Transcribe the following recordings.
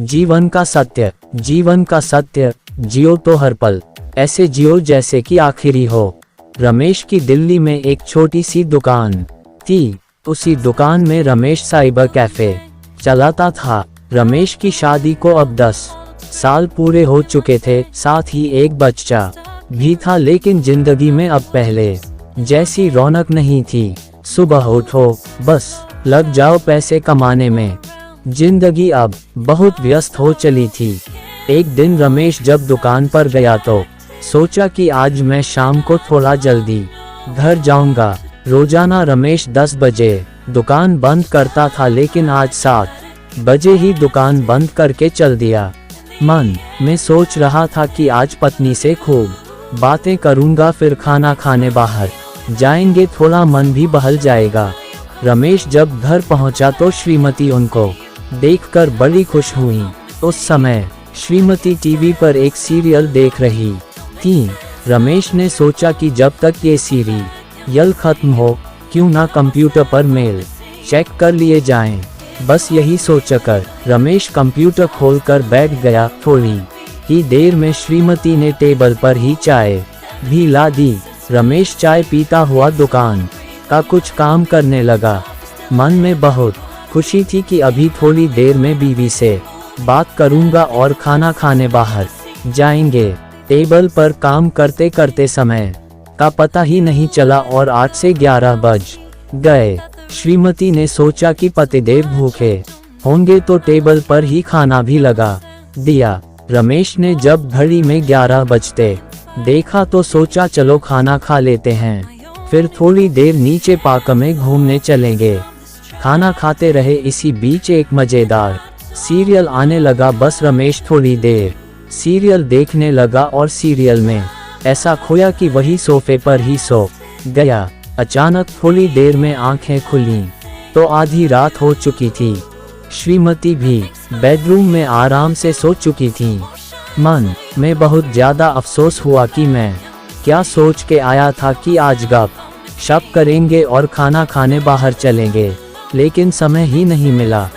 जीवन का सत्य, जीवन का सत्य, जियो तो हर पल ऐसे जियो जैसे कि आखिरी हो। रमेश की दिल्ली में एक छोटी सी दुकान थी। उसी दुकान में रमेश साइबर कैफे चलाता था। रमेश की शादी को अब 10 साल पूरे हो चुके थे, साथ ही एक बच्चा भी था, लेकिन जिंदगी में अब पहले जैसी रौनक नहीं थी। सुबह उठो, बस लग जाओ पैसे कमाने में। जिंदगी अब बहुत व्यस्त हो चली थी। एक दिन रमेश जब दुकान पर गया तो सोचा कि आज मैं शाम को थोड़ा जल्दी घर जाऊंगा। रोजाना रमेश 10 बजे दुकान बंद करता था, लेकिन आज 7 बजे ही दुकान बंद करके चल दिया। मन में सोच रहा था कि आज पत्नी से खूब बातें करूंगा, फिर खाना खाने बाहर जाएंगे, थोड़ा मन भी बहल जाएगा। रमेश जब घर पहुंचा तो श्रीमती उनको देखकर बड़ी खुश हुई। उस समय श्रीमती टीवी पर एक सीरियल देख रही थी। रमेश ने सोचा कि जब तक ये सीरियल खत्म हो, क्यों ना कंप्यूटर पर मेल चेक कर लिए जाएं। बस यही सोचकर रमेश कंप्यूटर खोलकर बैठ गया। थोड़ी ही देर में श्रीमती ने टेबल पर ही चाय भी ला दी। रमेश चाय पीता हुआ दुकान का कुछ काम करने लगा। मन में बहुत खुशी थी कि अभी थोड़ी देर में बीवी से बात करूंगा और खाना खाने बाहर जाएंगे। टेबल पर काम करते करते समय का पता ही नहीं चला और 8 से 11 बज गए। श्रीमती ने सोचा कि पतिदेव भूखे होंगे तो टेबल पर ही खाना भी लगा दिया। रमेश ने जब घड़ी में 11 बजते देखा तो सोचा चलो खाना खा लेते हैं, फिर थोड़ी देर नीचे पार्क में घूमने चलेंगे। खाना खाते रहे। इसी बीच एक मजेदार सीरियल आने लगा। बस रमेश थोड़ी देर सीरियल देखने लगा और सीरियल में ऐसा खोया कि वही सोफे पर ही सो गया। अचानक थोड़ी देर में आंखें खुली तो आधी रात हो चुकी थी। श्रीमती भी बेडरूम में आराम से सो चुकी थी। मन में बहुत ज्यादा अफसोस हुआ कि मैं क्या सोच के आया था कि आज गप शप करेंगे और खाना खाने बाहर चलेंगे, लेकिन समय ही नहीं मिला।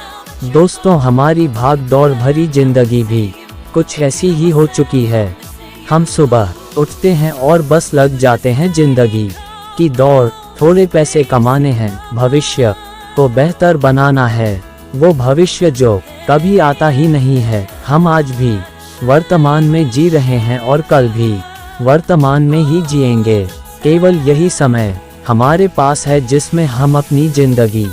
दोस्तों, हमारी भाग दौड़ भरी जिंदगी भी कुछ ऐसी ही हो चुकी है। हम सुबह उठते हैं और बस लग जाते हैं जिंदगी की दौड़। थोड़े पैसे कमाने हैं, भविष्य को बेहतर बनाना है, वो भविष्य जो कभी आता ही नहीं है। हम आज भी वर्तमान में जी रहे हैं और कल भी वर्तमान में ही जिएंगे। केवल यही समय हमारे पास है जिसमें हम अपनी जिंदगी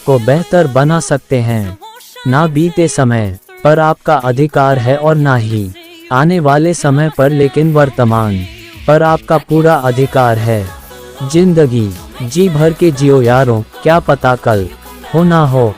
को बेहतर बना सकते हैं। ना बीते समय पर आपका अधिकार है और ना ही आने वाले समय पर, लेकिन वर्तमान पर आपका पूरा अधिकार है। जिंदगी जी भर के जियो यारों, क्या पता कल हो ना हो।